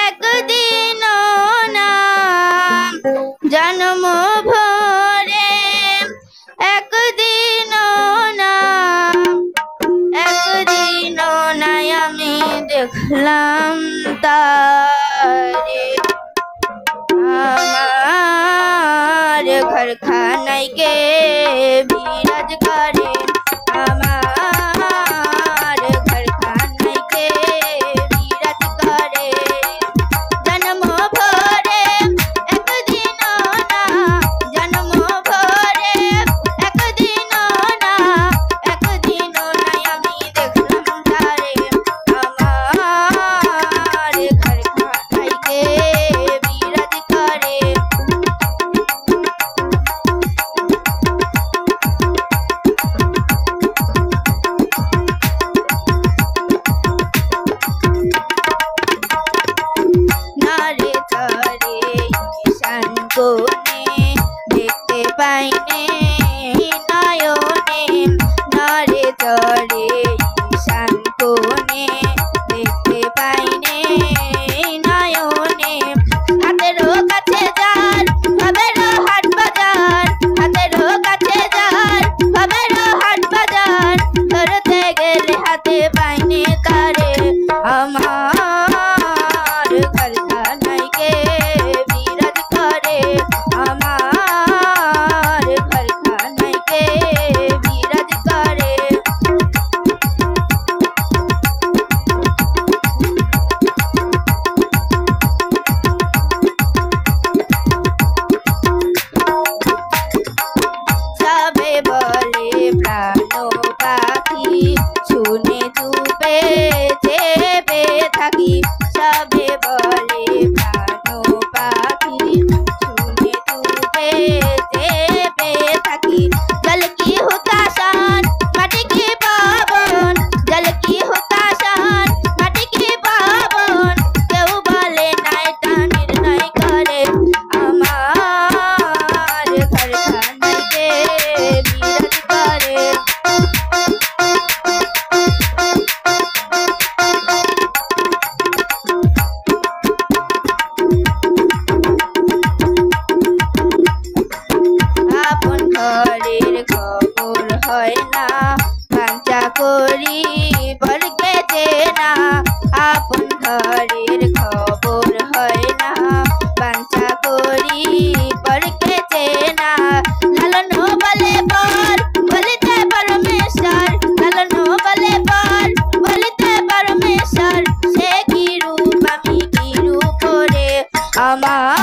একদিনও না জন্ম ভরে, একদিনও না, একদিনও নাই আমি দেখলাম তারে। আমার ঘরখানায় কে বিরাজ করে, আমার ঘরখানায় কে বিরাজ করে। জন্ম ভরে একদিনও না, জন্ম ভরে একদিনও না, একদিনও নাই আমি দেখলাম তারে। আমার ঘরখানায় কে বিরাজ করে। নারে চরে ঈশান কোণে দেখতে পাইনে নয়নে, নারে চরে ঈশান কোণে দেখতে পাইনে নয়নে। হাতেরও কাছে যার ভাবেরও হাট বাজার, হাতেরও কাছে যার ভাবেরও হাট বাজার, ধরতে গেলে হাতে পাইনে তারে। আমার ঘরখানায় কে বিরাজ করে, আমার ঘরখানায় কে বিরাজ করে। সবে বলে প্রাণ পাখি শুনে চুপে চেপে থাকি, সবে বলে প্রাণ পাখি শুনে চুপে চেপে থাকি। জল কি হুতাশান মাটি কি পাবন, জল কি হুতাশান মাটি কি পাবন, কেউ বলে না এটা নির্ণয় করে। আমার ঘরখানায় কে বিরাজ করে। আপন ঘরের খবর হয় না, বাঞ্ছা করি বলকে চেনা। আপন ঘরের খবর হয় না, বাঞ্ছা করি বলকে চেনা। লালন বলে বর বলিতে পরমেশ্বর, লালন বলে বর বলিতে পরমেশ্বর, সে কি রূপ আমি কি রূপ করে। আমার